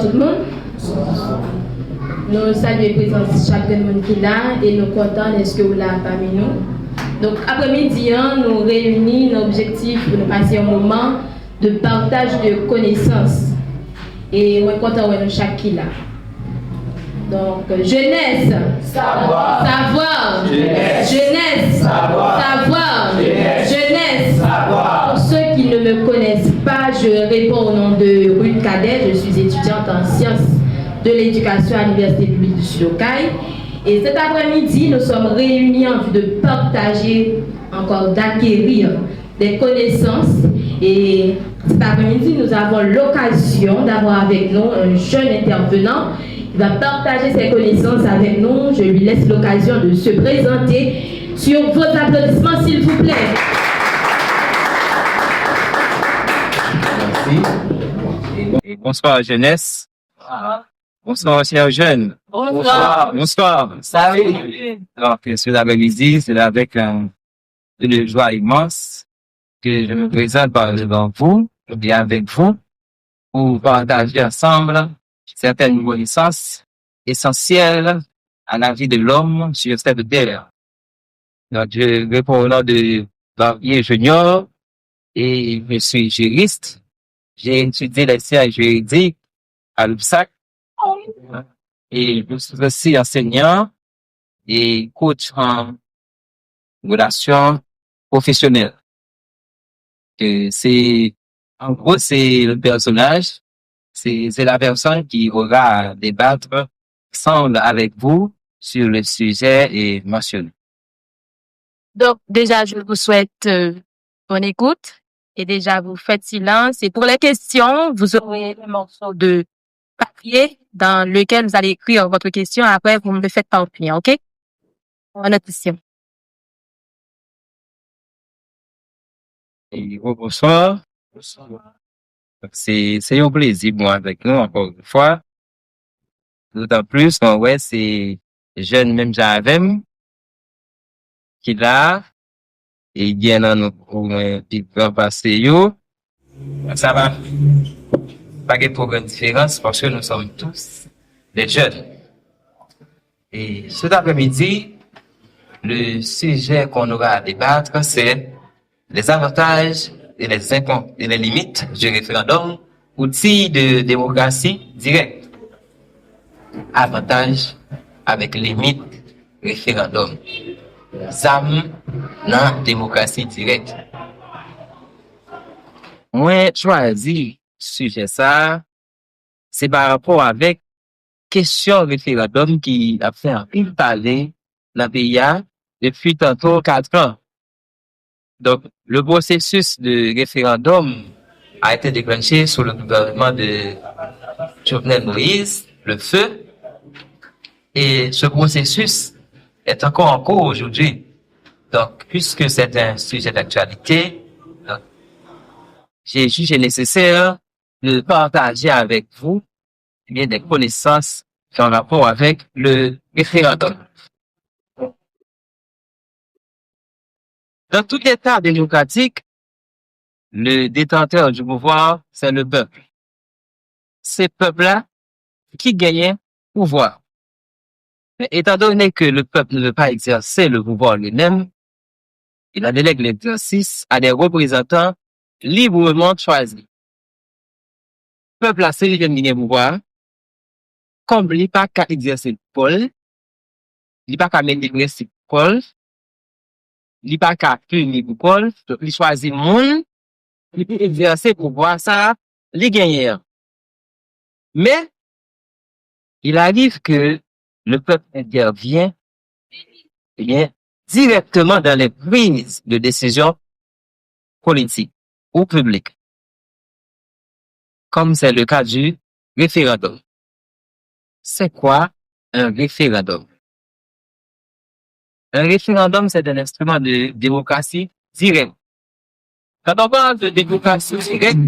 tout le monde. Nous saluons la présence de chaque monde qui est là et nous sommes contents d'être là parmi nous. Donc, après-midi, nous réunissons nos objectifs pour nous passer un moment de partage de connaissances. Et nous sommes contents de nous chaque qui là. Donc, jeunesse, savoir, jeunesse, savoir, jeunesse. Pour ceux qui ne me connaissent pas, je réponds au nom de Ruth Cadet. Je suis étudiante en sciences de l'éducation à l'Université publique du Sud-Okaï. Et cet après-midi, nous sommes réunis en vue de partager, encore d'acquérir des connaissances. Et cet après-midi, nous avons l'occasion d'avoir avec nous un jeune intervenant qui va partager ses connaissances avec nous. Je lui laisse l'occasion de se présenter. Sur vos applaudissements, s'il vous plaît. Merci. Et bonsoir, jeunesse. Bonsoir, chers jeunes. Bonsoir. Bonsoir. Salut. Alors, cet après-midi, c'est avec une joie immense que je me présente devant vous, et avec vous, pour partager ensemble certaines connaissances essentielles à la vie de l'homme sur cette terre. Donc, je réponds au nom de Barbier Junior et je suis juriste. J'ai étudié les sciences juridiques à l'UPSAC. Et je suis aussi enseignant et coach en relations professionnelles. En gros, c'est le personnage, c'est la personne qui aura à débattre ensemble avec vous sur le sujet mentionné. Donc, déjà, je vous souhaite bonne écoute et déjà, vous faites silence. Et pour les questions, vous aurez un morceau de papier dans lequel vous allez écrire votre question. Après, vous me le faites parvenir, OK? Bonne audition. Et bonsoir. C'est un plaisir, moi, avec nous, encore une fois. D'autant plus, ouais, c'est jeune, même j'avais, qui là, et bien, nous, puis, passer, ça va. Pas de trop grande différence parce que nous sommes tous des jeunes. Et cet après-midi, le sujet qu'on aura à débattre, c'est les avantages et les limites du référendum, outil de démocratie directe. Avantages avec limite référendum. ZAM dans démocratie directe. Moi, choisi sujet ça, c'est par rapport avec question référendum qui a fait un pile parler dans le pays depuis tantôt 4 ans. Donc, le processus de référendum a été déclenché sous le gouvernement de Jovenel Moïse, le feu, et ce processus est encore en cours aujourd'hui. Donc, puisque c'est un sujet d'actualité, j'ai jugé nécessaire de partager avec vous bien des connaissances en rapport avec le référendum. Dans tout État démocratique, le détenteur du pouvoir, c'est le peuple. C'est le peuple-là qui gagne le pouvoir. Mais étant donné que le peuple ne veut pas exercer le pouvoir lui-même, il en délègue l'exercice à des représentants librement choisis. Le peuple a c'est lui qui gagne le pouvoir, comme il n'a pas qu'à exercer le pôle, il n'a pas qu'à mettre des principes pôle, il n'a pas qu'à punir le pôle, donc il choisit le monde, il peut exercer le pouvoir, ça, il gagne. Mais, il arrive que le peuple intervient, eh bien, directement dans les prises de décision politiques ou publiques. Comme c'est le cas du référendum. C'est quoi un référendum? Un référendum, c'est un instrument de démocratie directe. Quand on parle de démocratie directe,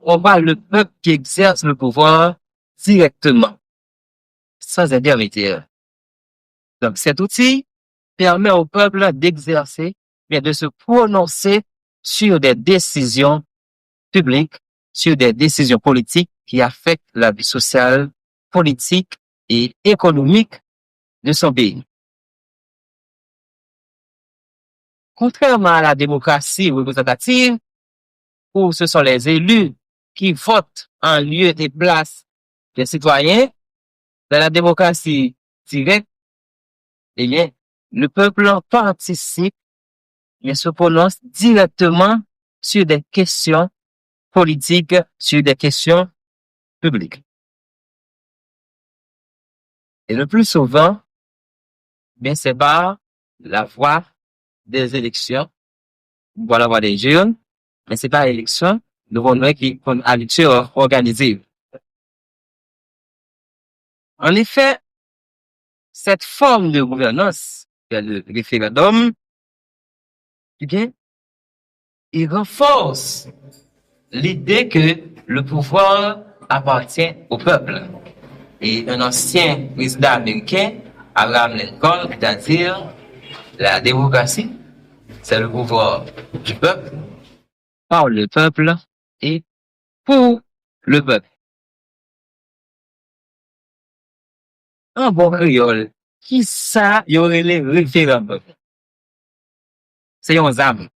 on parle du peuple qui exerce le pouvoir directement, sans intermédiaire. Donc, cet outil permet au peuple d'exercer, mais de se prononcer sur des décisions publiques, sur des décisions politiques qui affectent la vie sociale, politique et économique de son pays. Contrairement à la démocratie représentative, où ce sont les élus qui votent en lieu et place des citoyens, dans la démocratie directe, eh bien, le peuple en participe et se prononce directement sur des questions politiques, sur des questions publiques. Et le plus souvent, bien, c'est par la voie des élections, par la voie des urnes, mais c'est pas l'élection, nous voulons qui à l'élection organisée. En effet, cette forme de gouvernance, le référendum, eh bien, il renforce l'idée que le pouvoir appartient au peuple. Et un ancien président américain, Abraham Lincoln, c'est-à-dire la démocratie, c'est le pouvoir du peuple, par le peuple et pour le peuple. En bon créole, qui ça y aurait les référendums? C'est un âme.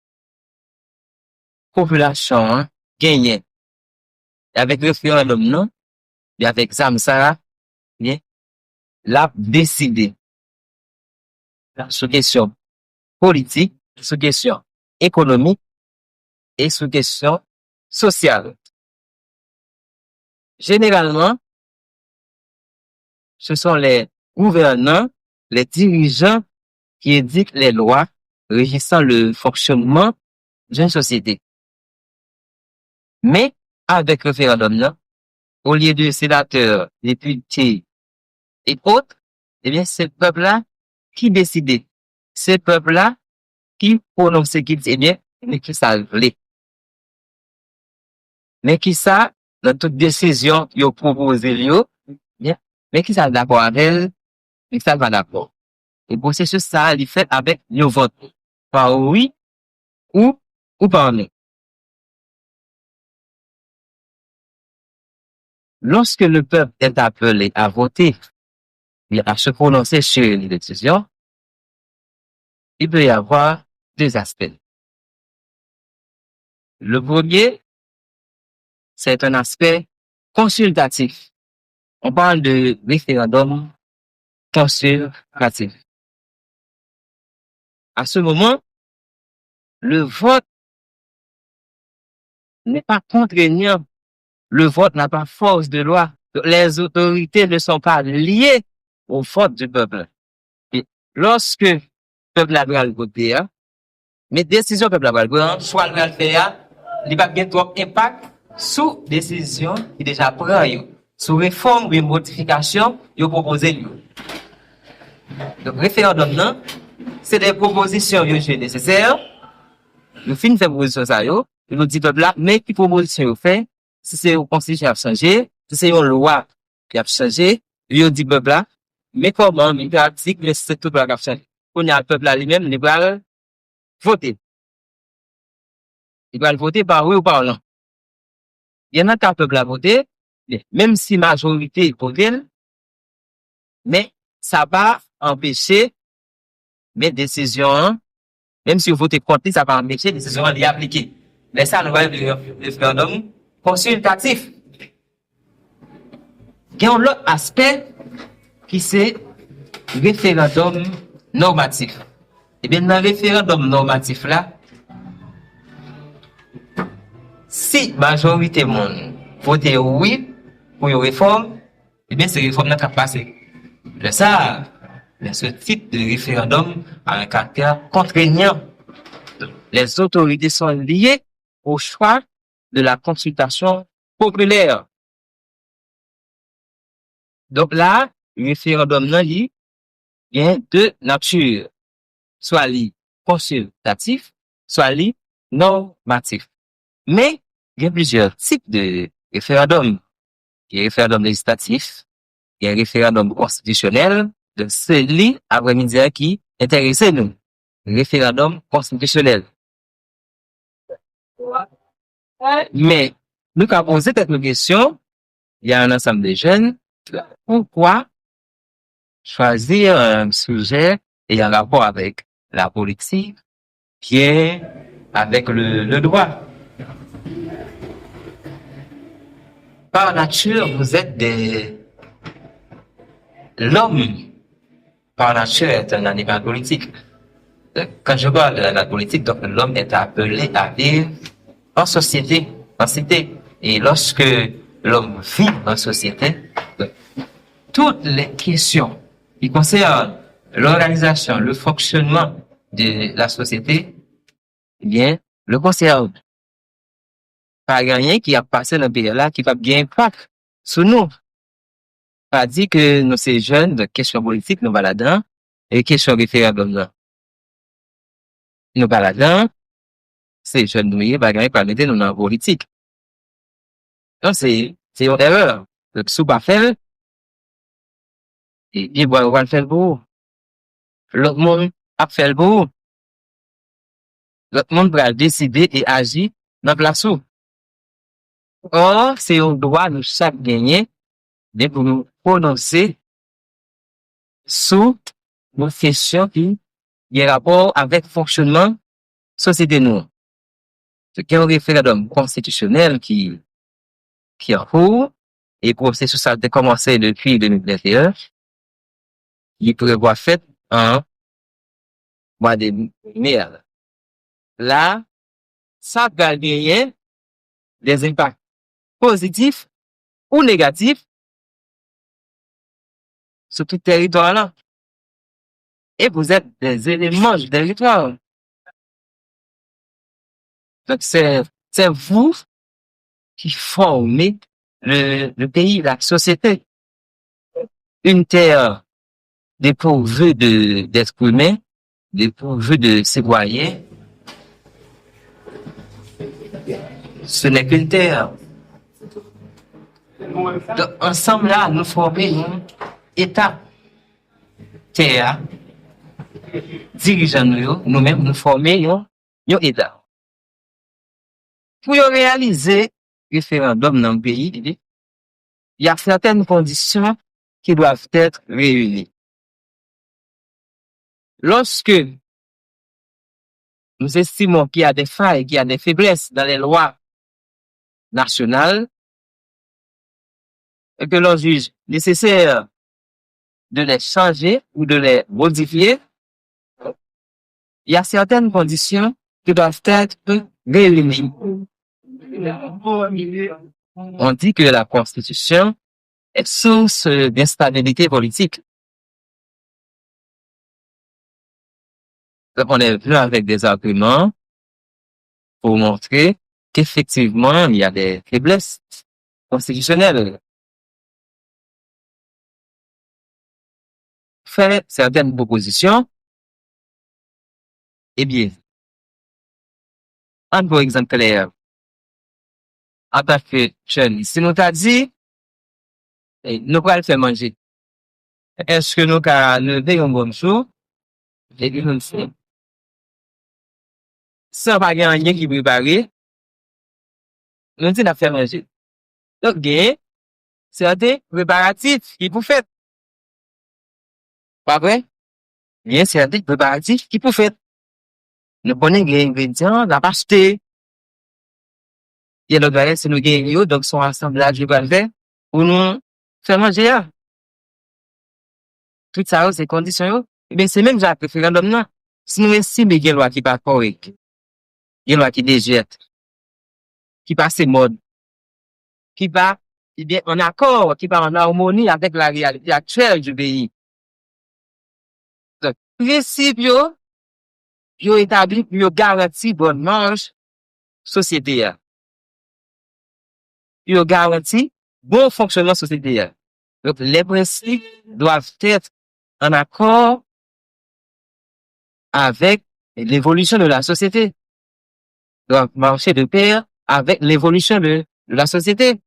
Population, hein, gagne. Avec référendum, non? Et avec âme, ça, bien, l'a décidé. Sur question politique, sur question économique et sur question sociale. Généralement, ce sont les gouvernants, les dirigeants qui édictent les lois régissant le fonctionnement d'une société. Mais, avec référendum, là, au lieu de sénateurs, députés et autres, eh bien, c'est le peuple-là qui décide. C'est le peuple-là qui prononce qui dit, eh bien, mais qui ça voulait. Mais qui ça, dans toute décision, yo proposé, yo, bien, mais qui ça d'accord avec elle, mais qui ça va d'accord. Et processus ça, il fait avec le vote. Par oui, ou par non. Lorsque le peuple est appelé à voter, et à se prononcer sur une décision, il peut y avoir deux aspects. Le premier, c'est un aspect consultatif. On parle de référendum consultatif. À ce moment, le vote n'est pas contraignant. Le vote n'a pas force de loi. Les autorités ne sont pas liées au vote du peuple. Et lorsque le peuple a le voter, mais décision peuple a le voter, soit le faire, il va bien trop impact sous décision qui déjà prend, sous réforme ou modification, il propose. Donc, référendum, non, c'est des propositions nécessaires. Le fin fait proposition ça, il nous dit peuple là, mais qui proposition il fait, si c'est une constitution qui a changé, si c'est une loi qui a changé, il dit peuple là, mais comment il a dit que c'est tout le qui a changé. On a le peuple là lui-même, il va voter. Il va voter par oui ou par non. Il y en a qu'un peuple à voter, même si majorité vote, mais ça va empêcher mes décisions, même si vous votez contre, ça va empêcher les décisions d'y appliquer. Mais ça, nous voyons le référendum consultatif. Il y a un autre aspect qui c'est référendum normatif. Et bien, dans le référendum normatif là, si majorité monde vote oui pour une réforme, eh bien, ces réformes n'a passé. De ça, ce type de référendum a un caractère contraignant. Les autorités sont liées au choix de la consultation populaire. Donc là, le référendum non lié vient de nature, soit lié consultatif, soit lié normatif. Mais il y a plusieurs types de référendums. Il y a référendum législatif, il y a référendum constitutionnel, de celui après-midi qui intéresse nous. Référendum constitutionnel. Mais nous avons posé cette question, il y a un ensemble de jeunes. Pourquoi choisir un sujet ayant rapport avec la politique, bien avec le droit? Par nature, vous êtes l'homme, par nature, est un animal politique. Quand je parle de la politique, donc l'homme est appelé à vivre en société, en cité. Et lorsque l'homme vit en société, toutes les questions qui concernent l'organisation, le fonctionnement de la société, eh bien, le concernent. Pas rien qui a passé dans le pays là qui va bien impact sur nous. Pas dit que nous, ces jeunes, de questions politiques, nous baladons, et questions référendum là. Nous baladons, ces jeunes, nous, pas rien par mettre nous dans la politique. Donc, c'est une erreur. Le sous pas faire, et bien, on va le faire pour. L'autre monde a fait le pour. L'autre monde va décider et agir dans la place où. Or, c'est un droit de chaque gagné de pour nous prononcer sur nos questions qui ont rapport avec le fonctionnement société nous. Ce qui est un référendum constitutionnel qui est en cours et le processus ça a commencé depuis 2021. Il prévoit fait en mois de mai. Là, ça va gagner des impacts positifs ou négatifs sur tout territoire là. Et vous êtes des éléments du territoire. Donc, c'est vous qui formez le pays, la société. Une terre dépourvue d'êtres humains, dépourvue de citoyens. Ce n'est qu'une terre. Donc, ensemble là, nous formons un État. Terre. Dirigeants nous-mêmes, nous formons un État. Pour réaliser le référendum dans le pays, il y a certaines conditions qui doivent être réunies. Lorsque nous estimons qu'il y a des failles, qu'il y a des faiblesses dans les lois nationales, et que l'on juge nécessaire de les changer ou de les modifier, il y a certaines conditions qui doivent être réunies. On dit que la Constitution est source d'instabilité politique. Donc, on est venu avec des arguments pour montrer qu'effectivement, il y a des faiblesses constitutionnelles. Faire certaines propositions, eh bien, un bon exemple clair, en tant que jeune, si nous t'a dit, nous allons le faire manger, est-ce que nous allons lever un bon jour, et puis nous le faisons. Sans pas rien qui préparer, nous disons de faire manger. Donc, il y a certains préparatifs qui vous faites. Pas vrai? Il y a certains préparatifs qui vous faites. Nous prenons les ingrédients, la acheter. Il y a l'autre variété, c'est nous gagnons, donc son assemblage de le faire pour nous faire manger. Tout ça, c'est conditions. Eh bien, c'est même déjà le référendum, non? Si nous estimons qu'il y a une loi qui n'est pas correcte, il y a une loi qui déjette, qui passe mode, qui va, eh bien, en accord, qui va en harmonie avec la réalité actuelle du pays. Donc, principe, yo établi, yo garanti bonne marche, société. Yo garanti bon fonctionnement société. Donc, les principes doivent être en accord avec l'évolution de la société. Doivent marcher de pair avec l'évolution de la société.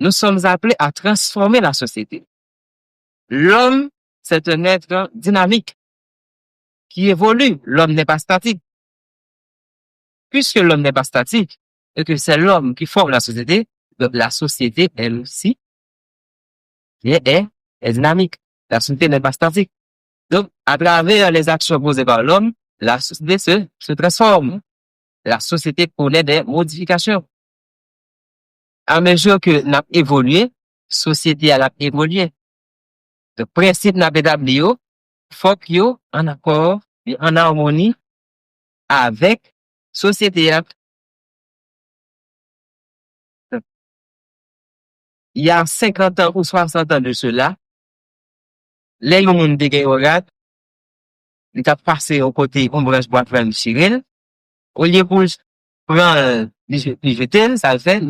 Nous sommes appelés à transformer la société. L'homme, c'est un être dynamique qui évolue. L'homme n'est pas statique. Puisque l'homme n'est pas statique, et que c'est l'homme qui forme la société, donc la société, elle aussi, est dynamique. La société n'est pas statique. Donc, à travers les actions posées par l'homme, la société se transforme. La société connaît des modifications. À mesure que n'a évolué, société a évolué. Le principe n'a établi, faut qu'il y ait en accord et en harmonie avec société. Il y a 50 ans ou 60 ans de cela, les gens qui regardent, ils ont passé au côté ombrage boîte de Chirel, au lieu pour prendre les jeter, ça fait,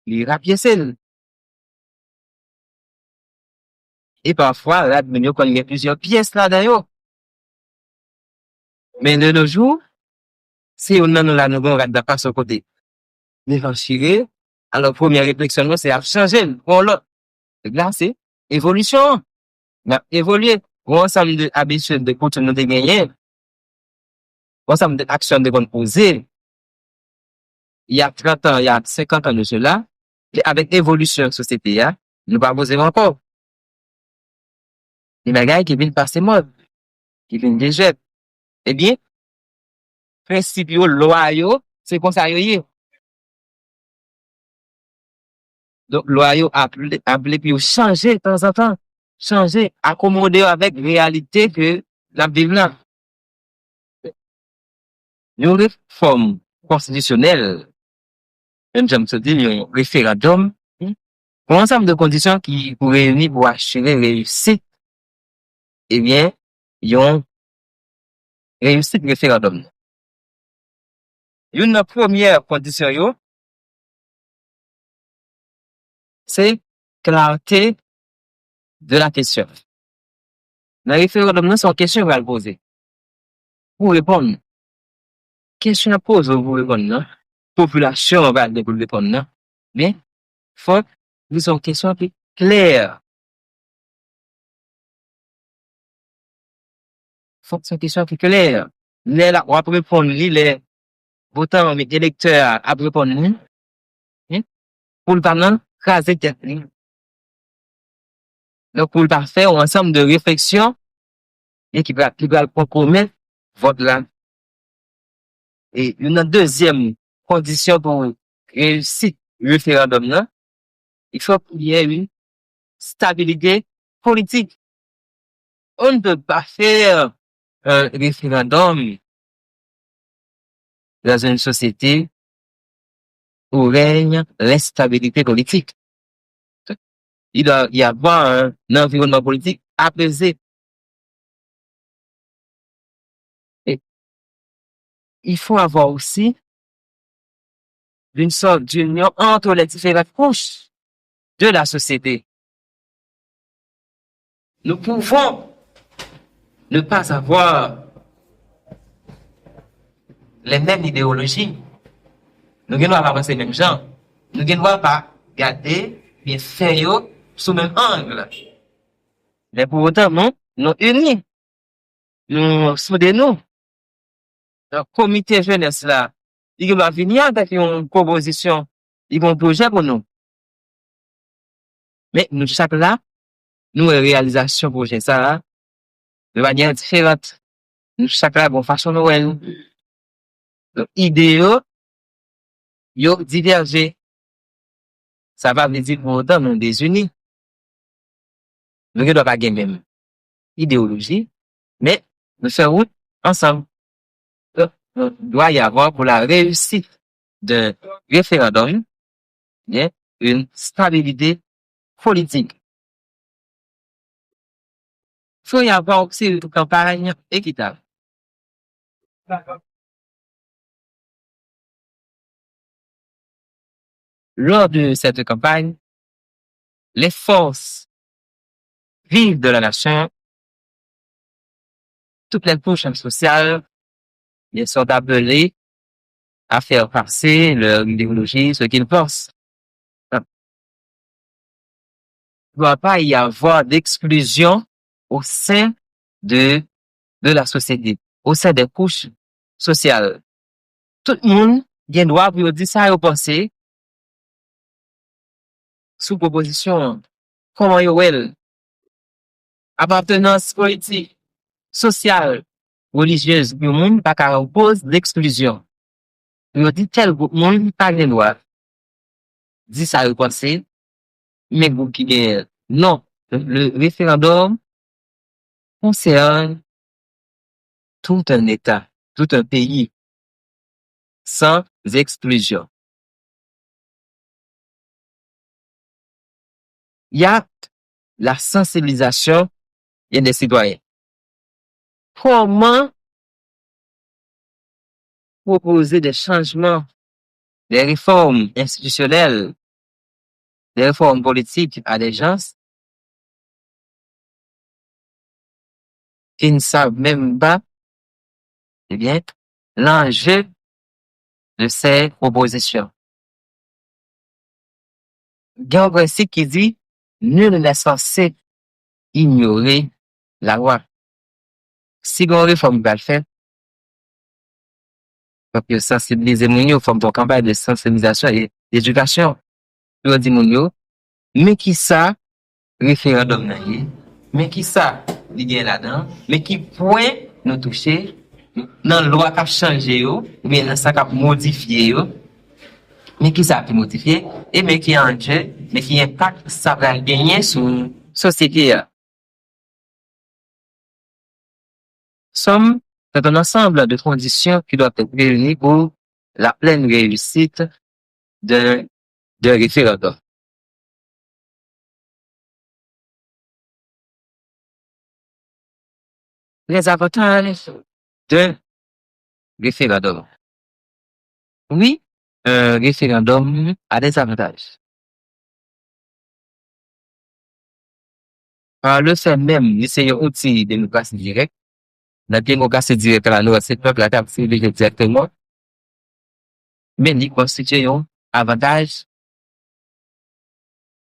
les rapiécer. Et parfois, là, il y a plusieurs pièces là d'ailleurs. Mais de nos jours, si on a nous la nous regarde pas sur côté, les Chirel, alors première réflexion, c'est à changer pour l'autre. Là, c'est évolution. On a évolué. On ensemble d'habitudes de continuer de gagner. On ensemble d'actions de qu'on poser. Il y a 30 ans, il y a 50 ans de cela, et avec évolution de la société, nous pas poser encore. Les bagages qui viennent passer mode, qui viennent déjà. Eh bien, principe loyaux, c'est comme ça, donc, loyaux appelé puis changer de temps en temps. Changer, accommoder avec réalité que la vivre là. Une réforme constitutionnelle, même j'aime se dire, un référendum, un ensemble de conditions qui pour réunir pour assurer réussite, eh bien, ils ont réussi le référendum. Une première condition, c'est clarté de la question. Le référendum, c'est une question à poser. Pour répondre. Question à poser pour répondre, non? Population va pour répondre, non? Mais, faut que vous ayez une question plus claire. Faut que c'est une question plus claire. Là, on va répondre, les votants, les électeurs, à répondre, pour le parlement, craser tête. Donc, pour le pas faire un ensemble de réflexions, et qui va compromettre votre là. Et une deuxième condition pour réussir le référendum là, il faut qu'il y ait une stabilité politique. On ne peut pas faire un référendum dans une société où règne l'instabilité politique. Il doit y avoir un environnement politique apaisé. Et il faut avoir aussi une sorte d'union entre les différentes couches de la société. Nous pouvons ne pas avoir les mêmes idéologies. Nous ne devons pas penser les mêmes gens. Nous ne devons pas garder bien faire sous le même angle. Mais pour autant, nous unis. Nous soudons. Le comité jeunesse là, il va venir avec une proposition, il va un projet pour nous. Mais nous, chaque là, nous, réalisation projet ça, de manière différente. Nous, chaque là, bon façon Noël. Donc, idéaux, yo divergé. Ça va veut dire pour autant, nous désunis. Nous ne devons pas gagner même idéologie, mais nous faisons ensemble. Donc, doit y avoir pour la réussite d'un référendum, bien, une stabilité politique. Il faut y avoir aussi une campagne équitable. Lors de cette campagne, les forces vives de la nation, toutes les couches sociales, ils sont appelées à faire passer leur idéologie, ce qu'ils pensent. Il ne doit pas y avoir d'exclusion au sein de la société, au sein des couches sociales. Tout le monde gen droit pour dire ça, yo penser sous proposition, comment yo wel, appartenance politique, sociale, religieuse, yo moun pa ka oppose l'exclusion. Yo dit tel groupe moun pa gen droit. Dit ça yo penser, mais groupe qui gen non, le référendum concerne tout un État, tout un pays, sans exclusion. Il y a la sensibilisation des citoyens. Comment proposer des changements, des réformes institutionnelles, des réformes politiques à des gens qui ne savent même pas, eh bien, l'enjeu de ces propositions. Il y a un principe qui dit, nul n'est censé ignorer la loi. Si on réforme va le faire, donc sensibiliser moun yo, forme ton campagne de sensibilisation et d'éducation. Yo di moun yo, mais qui ça référendum nan yé, mais qui ça li gen là-dedans, mais qui point nous toucher dans loi qui a changé yo, mais dans ça qui a modifié yo, mais qui ça qui modifié et mais qui en jeu, mais qui impact ça va gagner sur société. Somme c'est un ensemble de conditions qui doivent être réunies pour la pleine réussite d'un référendum. Les avantages d'un référendum. Oui, un référendum a des avantages. Par le fait même, c'est un outil de démocratie directe. La démocratie directe, c'est le peuple qui a privilégié directement. Mais il constitue un avantage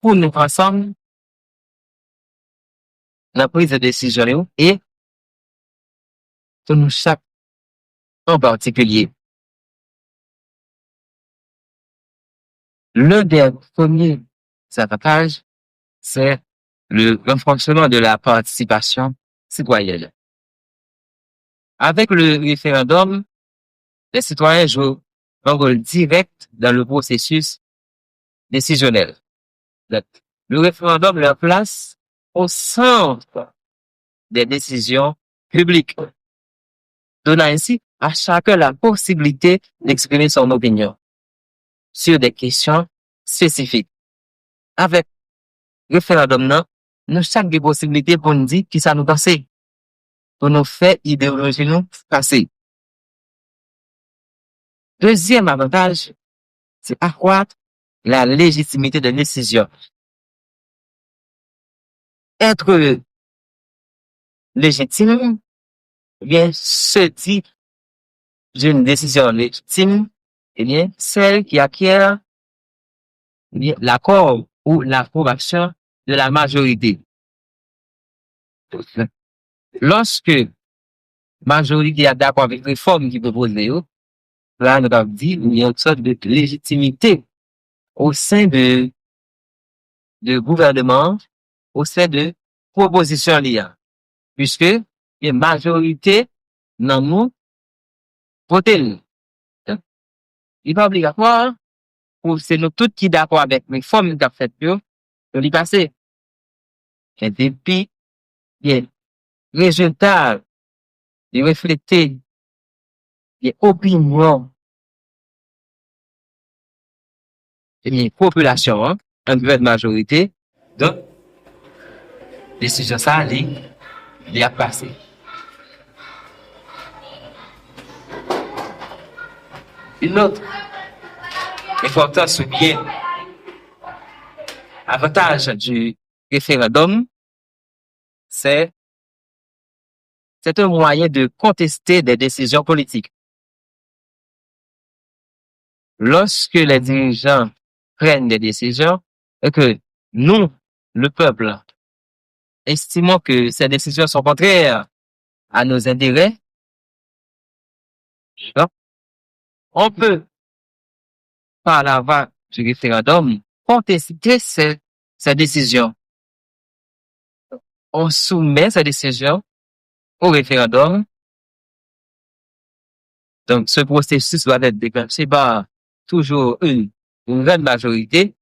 pour nous ensemble dans la prise de décision et pour nous chaque en particulier. L'un des premiers avantages, c'est le renforcement de la participation citoyenne. Avec le référendum, les citoyens jouent un rôle direct dans le processus décisionnel. Le référendum leur place au centre des décisions publiques, donnant ainsi à chacun la possibilité d'exprimer son opinion sur des questions spécifiques. Avec le référendum, nous chaque des possibilités pour nous dire qui ça nous passe, pour nous faire idéologie nous passer. Deuxième avantage, c'est accroître la légitimité de décision. Être légitime, eh bien, ce type d'une décision légitime, eh bien, celle qui acquiert eh bien, l'accord ou l'approbation de la majorité. Lorsque majorité est d'accord avec les réformes qui proposent, là, nous avons dit qu'il y a une sorte de légitimité au sein de gouvernement, au sein de propositions liées. Puisque, il y a une majorité dans nous, voter. Il n'est pas obligatoire pour c'est nous tous qui d'accord avec les réformes qui ont fait de l'y passer. Et depuis, les résultats, les refléter, les opinions, les populations, en grande majorité, donc, décision ça, il a passé. Une autre importance soulignée, avantage du référendum, c'est un moyen de contester des décisions politiques. Lorsque les dirigeants prennent des décisions et que nous, le peuple, estimons que ces décisions sont contraires à nos intérêts, donc, on peut par la voie du référendum, contester ces décisions. On soumet ces décisions au référendum. Donc, ce processus doit être déclenché par toujours une grande majorité.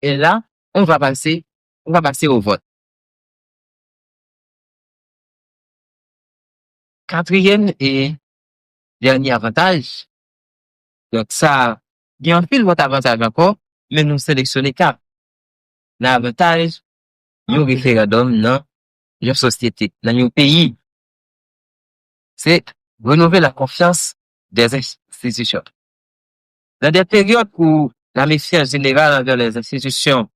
Et là, on va passer au vote. Quatrième et dernier avantage. Donc, ça, il y a un pile d'autres avantages encore, mais nous sélectionnons quatre. L'avantage, du référendum dans une société, dans un pays, c'est renouveler la confiance des institutions. Dans des périodes où la méfiance générale envers les institutions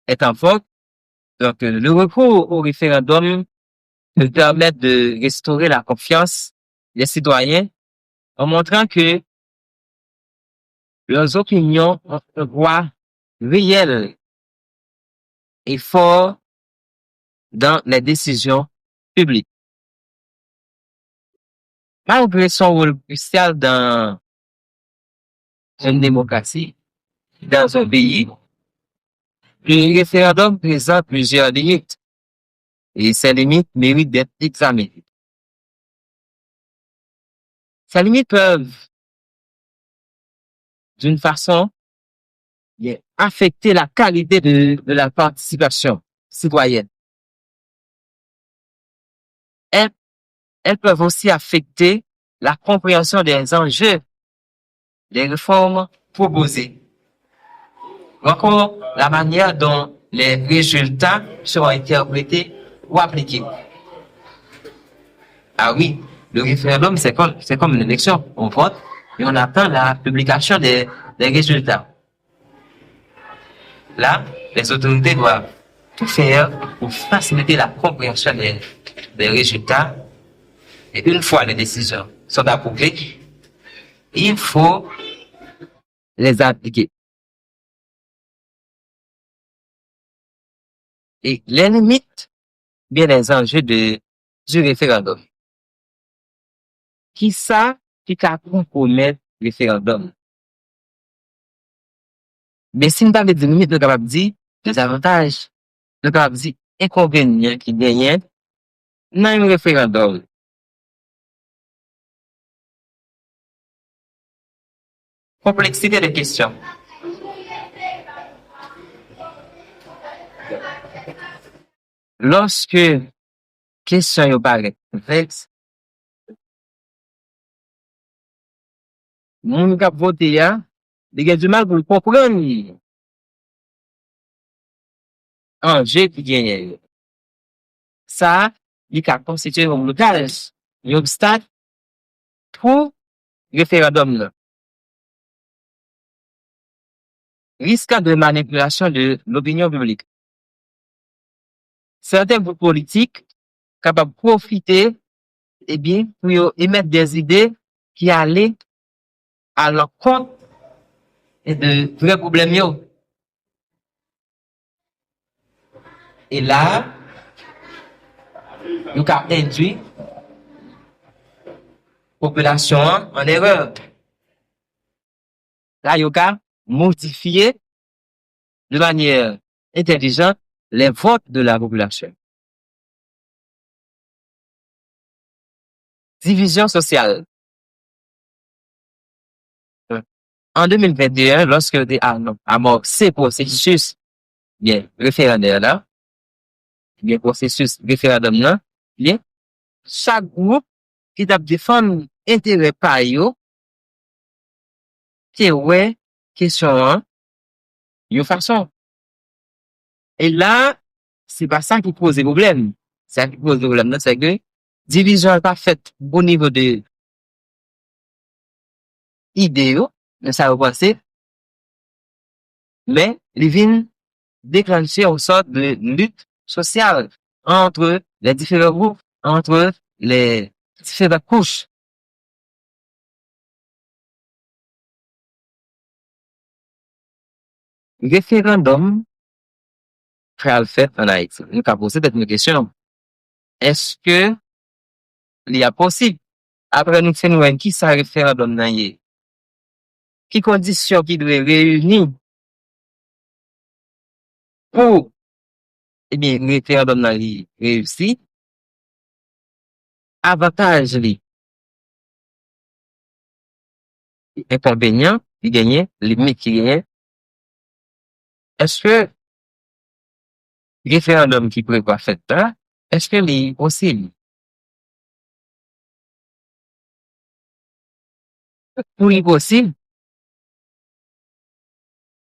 est en vogue, donc le recours au référendum peut permettre de restaurer la confiance des citoyens en montrant que leurs opinions ont un poids réel et fort dans les décisions publiques. Malgré son rôle crucial dans une démocratie, dans un pays, le référendum présente plusieurs limites et ces limites méritent d'être examinées. Ces limites peuvent, d'une façon, affecter la qualité de la participation citoyenne. Elles peuvent aussi affecter la compréhension des enjeux des réformes proposées. Encore la manière dont les résultats seront interprétés ou appliqués. Ah oui, le référendum, c'est comme une élection. On vote et on attend la publication des résultats. Là, les autorités doivent tout faire pour faciliter la compréhension des résultats. Et une fois les décisions sont approuvées, il faut les appliquer. Et les limites, bien les enjeux du référendum. Qui ça qui a compromettre le référendum? Mais si nous avons des limites, nous avons dit des avantages, nous avons dit inconvénients qui gagnent dans un référendum. Complexité des questions. Lorsque question yo paraît complexe, moun k'ap vote ya, il a du mal pour comprendre enjeu qui gagne. Ça, il a constitué un blocage, un obstacle pour référendum là. Risque de manipulation de l'opinion publique. Certains groupes politiques capables de profiter, eh bien, pour émettre des idées qui allaient à l'encontre de vrais problèmes. Et là, nous avons induit la population en erreur. Là, nous avons modifié de manière intelligente les votes de la population. Division sociale. En 2021, lorsque on a amorcé le processus référendaire là, processus référendum là, chaque groupe qui a défendu intérêt par eux, c'est ouais, question une façon. Et là, c'est pas ça qui pose le problème. Ça qui pose le problème, c'est que division n'est pas faite au niveau de idéaux, mais ça va passer. Mais il vient déclencher une sorte de lutte sociale entre les différents groupes, entre les différentes couches. Référendum, frère fait en Haïti. Nous avons posé cette question. Est-ce que il y a possible Après, nous faisons qui ça référendum nan yé? Qui conditions qui doivent réunir pour, eh bien, référendum nan li réussi? Avantage li, inconvénient, qui gagne, limite qui gagne. Est-ce que référendum qui prévoit fait là, est-ce que li possible? Pour li possible,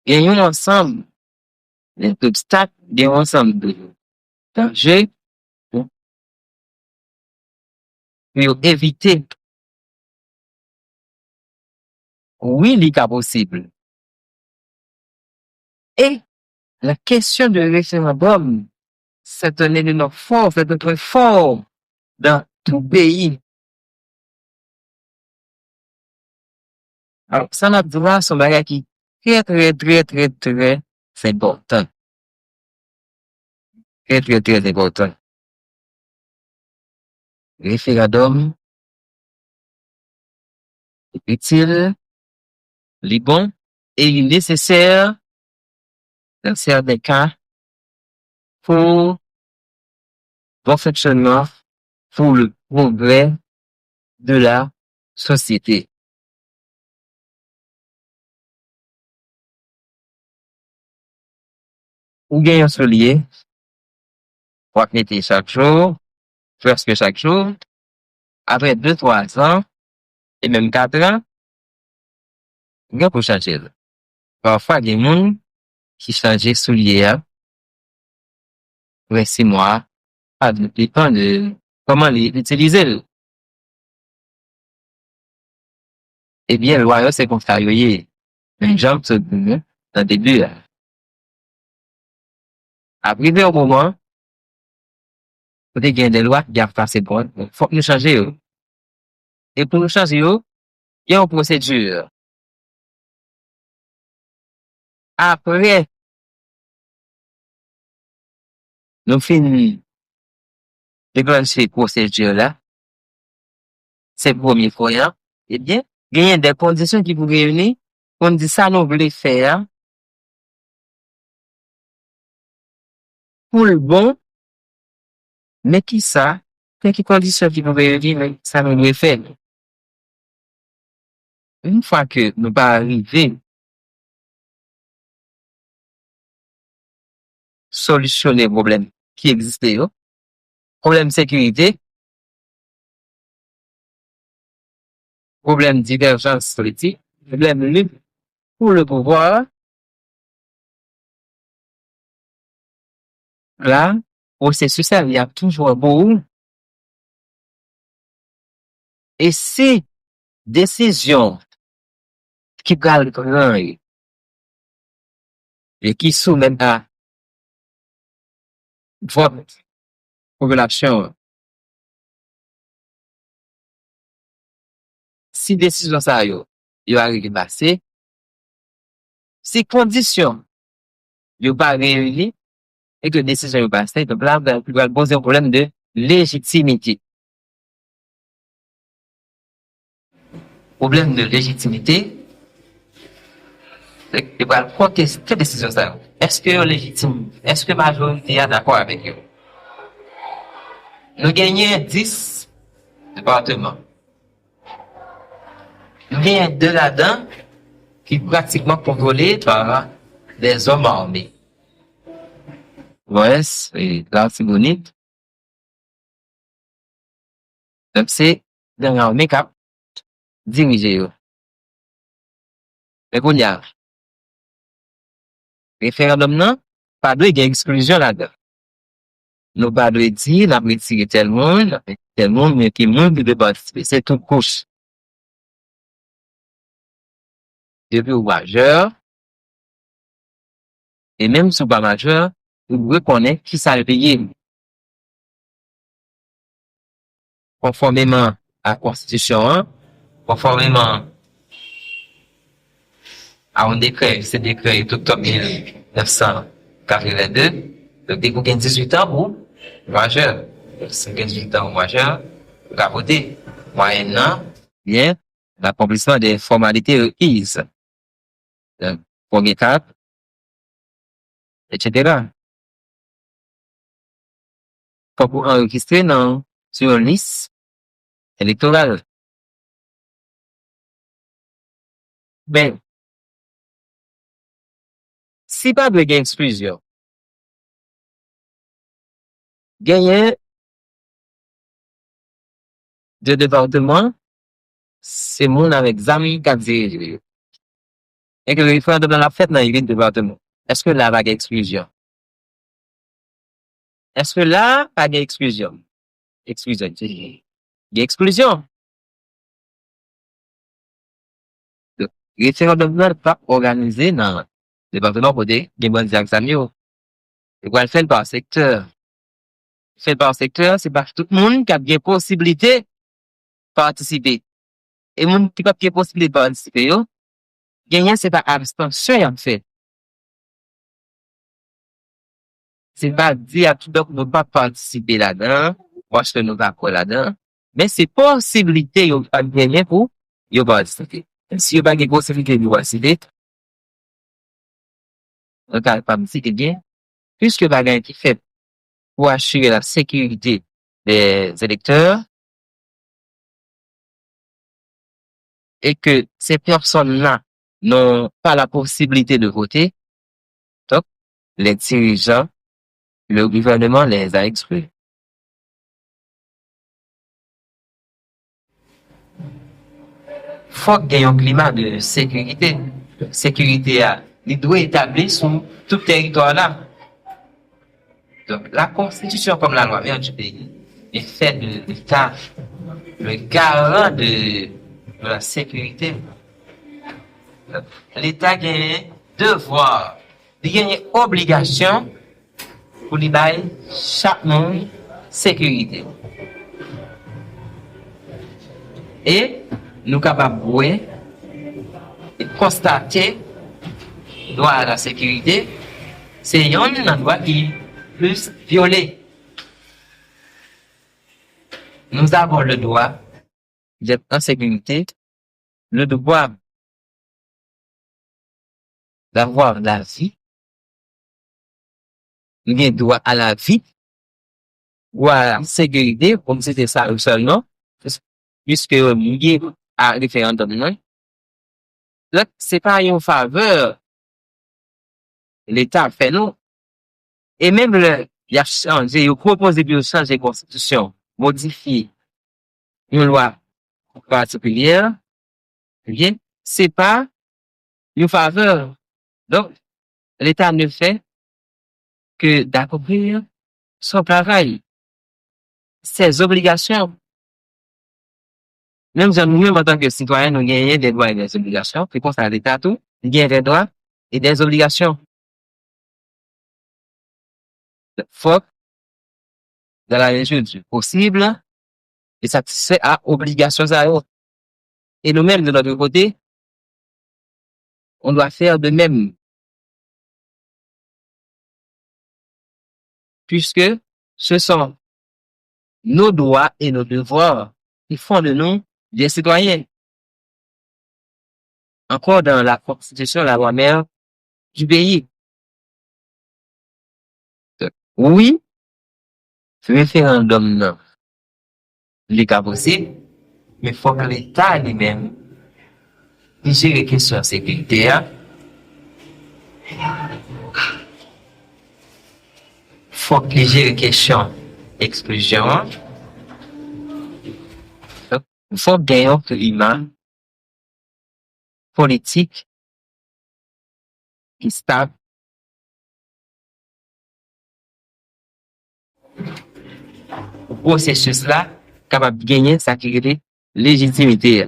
il y a un ensemble d'obstacles, il y a un ensemble de dangers pour éviter. Oui, il est possible. Et la question de référendum, c'est un élément fort, c'est un truc fort dans tout pays. Alors, ça n'a pas son bagage qui est très important. Très important. Référendum est utile, il est bon et il est nécessaire dans certains cas pour bon fonctionnement, pour le progrès de la société. Ou gagnons soulier, pour mettre chaque jour, presque chaque jour, après 2-3 ans, et même 4 ans, il pour changer. Parfois, il y a des gens qui changent soulier, après 6 mois, ça dépend de comment l'utiliser. Eh bien, le royaume, c'est contrarié. Les gens se dans le début. Après, au moment, vous avez des lois qui doivent passer bon. Il faut que nous changions. Et pour nous changer, il y a une procédure. Après, nous finissons déclencher procédure là. C'est le premier fois. Eh bien, il y a des conditions qui vous réunissent. On dit ça, nous voulons faire pour le bon. Mais qui ça? Quelles conditions qui vous réunissent, ça nous voulons faire. Une fois que nous pas arriver solutionner les problèmes qui existaient, problème de sécurité, problème de divergence politique, problème de lutte pour le pouvoir, là, processus, il y a toujours un bout. Et si décision qui parle de et qui soumet à votre population, si décision ça y arrive passer, si conditions y pas réunies et que décision y passer, donc là, vous allez poser un problème de légitimité. Problème de légitimité, c'est que vous allez contester décision ça. Est-ce que est légitime? Est-ce que la majorité est d'accord avec eux? Nous gagnons 10 départements. Nous gagnons 2 là-dedans qui sont pratiquement contrôlés par des hommes armés. L'Ouest et l'Artibonite. Donc c'est des armées qui dirigent. Mais qu'on y a référendum non, pas de exclusion là-dedans. Nous pas de dire, la politique tel monde, mais qui monde de participer. C'est toute couche. Depuis au majeur, et même sous pas majeur, vous reconnaissez qui ça le payer. Conformément à la Constitution, conformément à un décret, c'est décret d'octobre 1982, donc dès que vous avez 18 ans, vous, majeur, 18 ans, majeur, vous avez voté. moyennant bien l'accomplissement des formalités requises. Donc, première étape, etc. Pour enregistrer sur une liste électorale. Ben, si pas de gain exclusion, gagner de département, c'est mon avec Zami qui a dirigé. Et que le référendum dans la fête dans le département. Est-ce que là, va y avoir exclusion? Est-ce que là, pas de exclusion? Exclusion. Il y a exclusion. Le référendum n'est pas organisé dans le département pour des bonnes examens. Il va le faire par secteur. Fait par secteur, c'est pas tout le monde qui a bien possibilité de participer. Et le monde qui n'a pas bien possibilité de participer, gagner, c'est pas abstention, en fait. C'est pas dire à tout le monde ne pas participer là-dedans, parce que nous pas là-dedans, mais c'est possibilité, de gagner pour, participer. Si vous n'avez pas de possibilité de participer, vous n'avez pas participer bien, puisque bagage qui fait pour assurer la sécurité des électeurs et que ces personnes-là n'ont pas la possibilité de voter, donc les dirigeants, le gouvernement les a exclus. Faut qu'il y ait un climat de sécurité. Sécurité, il doit établir sur tout territoire là. Donc, la Constitution, comme la loi mère du pays, est faite de l'État, le garant de la sécurité. L'État a un devoir, il a une obligation pour lui donner chaque monde sécurité. Et nous sommes capables de voir et constater droit à la sécurité, c'est un droit qui est plus violé. Nous avons le droit d'être en sécurité, le devoir d'avoir la vie, nous avons droit à la vie, ou à la sécurité, comme c'était ça le seul nom, puisque nous avons un référendum. Là, c'est pas une faveur. L'État fait non. Et même il a changé, il a proposé de changer la Constitution, modifier une loi particulière, bien, c'est pas une faveur. Donc, l'État ne fait que d'accomplir son travail, ses obligations. Même nous, en tant que citoyens, nous gagnons des droits et des obligations. C'est pour ça l'État tout, il gagne des droits et des obligations. Faut, dans la mesure du possible, et satisfait à obligations à eux. Et nous-mêmes, de notre côté, on doit faire de même. Puisque ce sont nos droits et nos devoirs qui font de nous des citoyens. Encore dans la Constitution, la loi mère du pays. Oui, ce référendum, non. Les cas possibles, mais il faut que l'État lui-même gère les questions de sécurité. Il faut qu'il gère les questions d'exclusion. Il faut gagner un climat politique qui est stable. Le processus là, capable de gagner sa légitimité.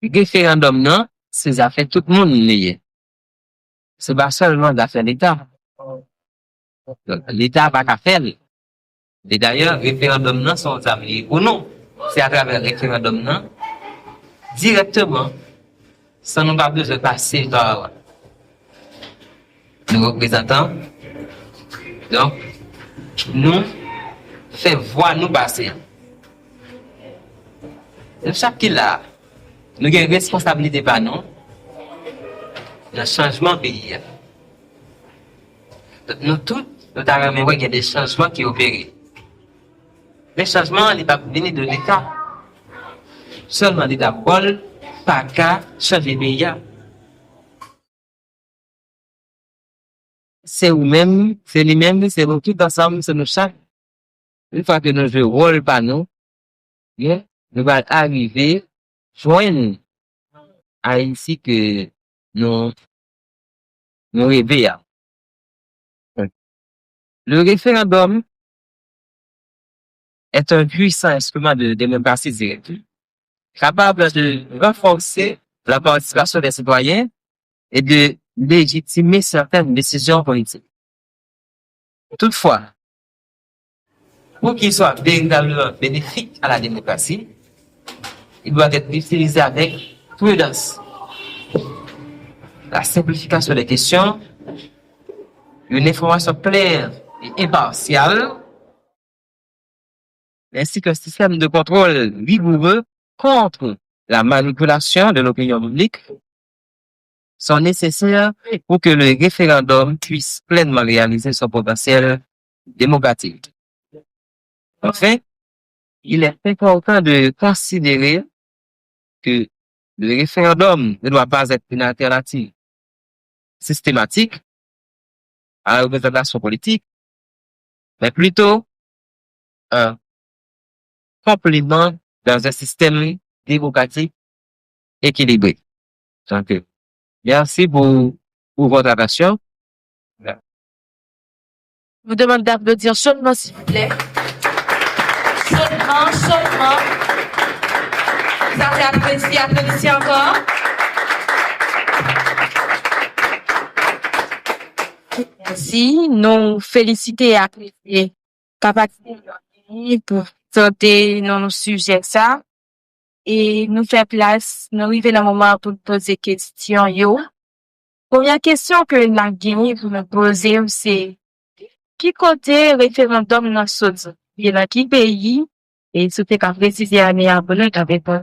Le référendum, non, c'est affaires tout le monde lié. C'est pas seulement d'affaires l'État. L'État n'a pas qu'à faire. Et d'ailleurs, le référendum, non, sont amis ou non. C'est à travers le référendum, non, directement, sans nous pas besoin de passer par nos représentants. Donc, nous, fait voir nous passer. chaque qui là, nous avons une responsabilité par nous dans le changement pays. Donc, nous tous, nous avons qu'il y a des changements qui opèrent. Les changements ne sont pas venus de l'État. Seulement l'État Paul, pas qu'à changer le pays. C'est vous-même, c'est lui-même, c'est nous tous ensemble, c'est nous chaque. Une fois que nous jouons rôle par nous, bien, nous allons arriver, joindre à ici que nous réveillons. Le référendum est un puissant instrument de démocratie directe, capable de renforcer la participation des citoyens et de légitimer certaines décisions politiques. Toutefois, pour qu'il soit véritablement bénéfique à la démocratie, il doit être utilisé avec prudence. La simplification des questions, une information claire et impartiale, ainsi qu'un système de contrôle rigoureux contre la manipulation de l'opinion publique sont nécessaires pour que le référendum puisse pleinement réaliser son potentiel démocratique. Enfin, il est important de considérer que le référendum ne doit pas être une alternative systématique à la représentation politique, mais plutôt un complément dans un système démocratique équilibré. Donc, merci pour votre attention. Je vous demande d'applaudir chaudement, s'il vous plaît. Chaudement, chaudement. Vous avez apprécié, applaudissez encore. Merci. Nous féliciter et apprécier capacité pour traiter nos sujets ça. Et nous faire place, nous arriver dans le moment pour poser questions, yo. Première question que la Guinée vous me posez, c'est qui côté référendum dans ce il y a qui pays et c'était qu'à préciser à mes abonnés avec pas.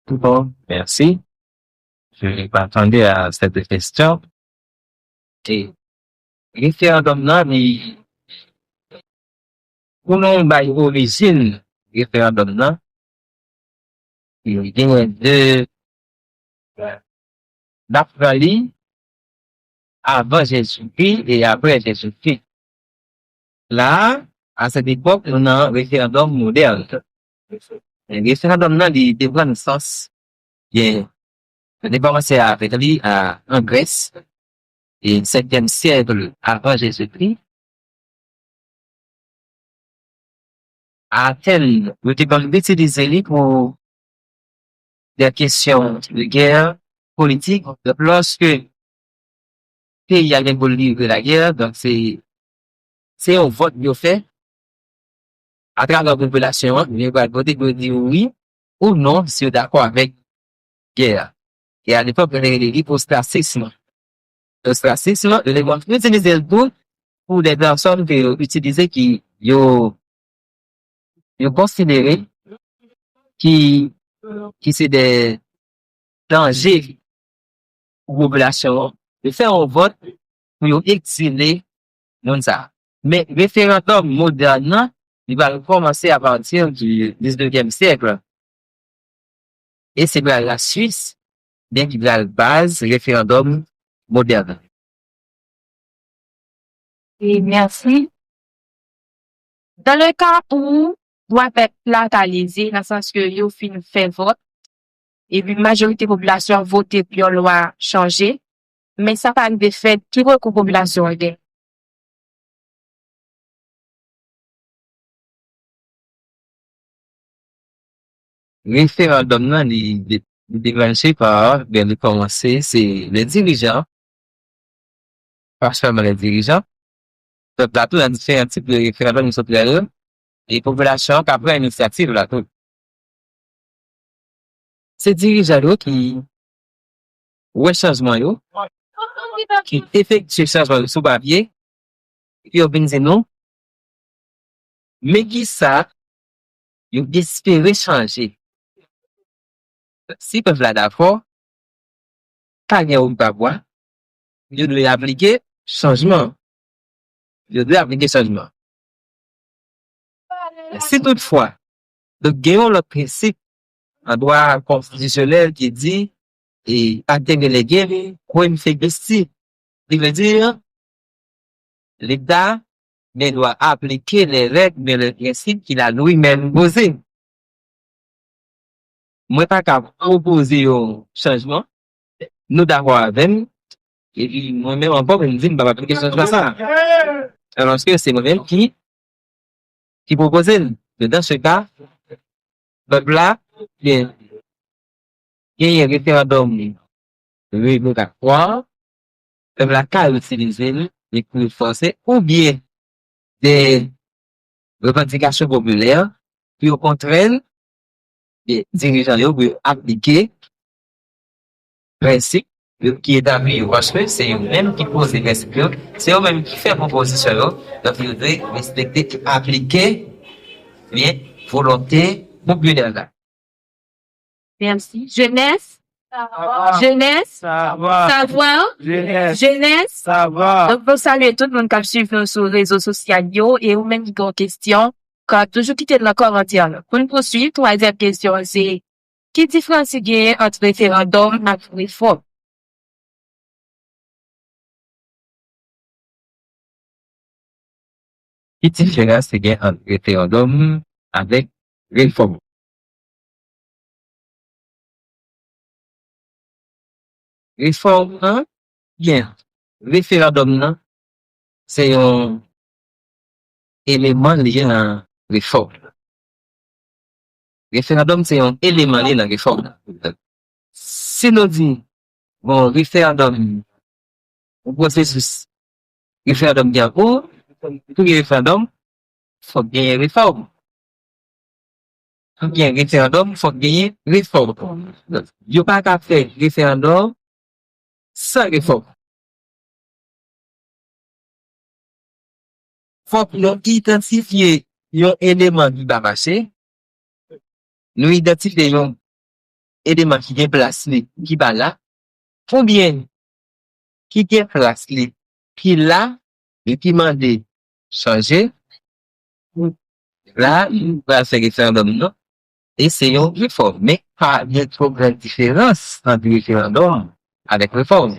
Bon, merci. Je m'attendais à cette question. Et référendum là, pour nous, origine référendum là, il y a deux d'après avant Jésus-Christ et après Jésus-Christ. Là, à cette époque, on a un référendum moderne. Le référendum là, il prend un sens. Il a commencé avec lui en Grèce et au 5e siècle avant Jésus-Christ. À Athènes, on était utilisé pour des questions de guerre politique. Donc, lorsque le pays a pour livrer la guerre, donc c'est un vote bien fait à travers la population, il va voter pour dire oui ou non si on est d'accord avec guerre. Et à l'époque, on a l'hypostatisme. L'ostracisme, on va utiliser le tout pour des personnes qui utilisent qui ont considéré qui c'est des dangers pour la population de faire un vote pour exiler non ça. Mais le référendum moderne, il va commencer à partir du 19e siècle. Et c'est la Suisse, bien qu'il a la base référendum moderne. Et merci. Dans le cas où doit être localisé, dans le sens que yo fin fait vote, et puis majorité population vote pour une loi changer, mais ça pas de fait qui recouvre population est. Référendum là, il déclenché par, bien de commencer, c'est les dirigeants, particulièrement les dirigeants. Le plateau a fait un type de référendum sur eux, et population qui après initiative là tout. C'est dirigeants qui, ouais, changement yo, qui effectue changement sous papier, puis ils disent non, Mais qui ça, ils espéraient changer. Si peuple là d'accord, pas gain ou pas boire, ils doivent appliquer changement. Ils doivent appliquer changement. Si toutefois, donc gagnons le principe en droit constitutionnel qui dit et atteindre les guerres, quoi il fait gesti. Il veut dire, l'État ne doit appliquer les règles mais les principes qu'il a lui-même posés. Moi, pas qu'à proposer un changement, nous d'accord avec, et puis moi-même encore, je me dis, je ne vais pas appliquer ce changement ça. Alors que c'est moi-même qui proposait. Dans ce cas, peuple là, bien, il y a un référendum, le 3, peuple là, qu'à utiliser les coups forcés, ou bien des revendications populaires, puis au contraire, les dirigeants doivent appliquer le principe qui est établi parce que c'est eux-mêmes qui posent les principes, c'est eux-mêmes qui font proposition, donc ils doivent respecter, appliquer bien volonté populaire là. Merci. Jeunesse. Jeunesse. Savoir. Jeunesse. Donc, vous saluer tout le monde qui suit sur les réseaux sociaux et ou même qui ont question, quand toujours quitter le commentaire. Pour nous poursuivre, troisième question, c'est, qui différence il y a entre référendum et réforme? Qui différence il y a entre référendum avec réforme? Réforme, hein? Bien. Référendum, non? C'est un élément lié à la réforme. Référendum, c'est un élément lié à la réforme. Si nous disons, bon, référendum, un processus, référendum bien pour référendum, faut gagner réforme. Pour gagner référendum, faut gagner réforme. Il n'y a pas qu'à faire référendum sans réforme. Faut que nous identifions un élément qui va marcher. Nous identifions un élément qui est placé, qui va là. Combien qui est placé, qui là, et qui m'a dit changer. Là, il va faire référendum, non? Et c'est une réforme. Mais pas de trop grande différence entre référendum avec réforme.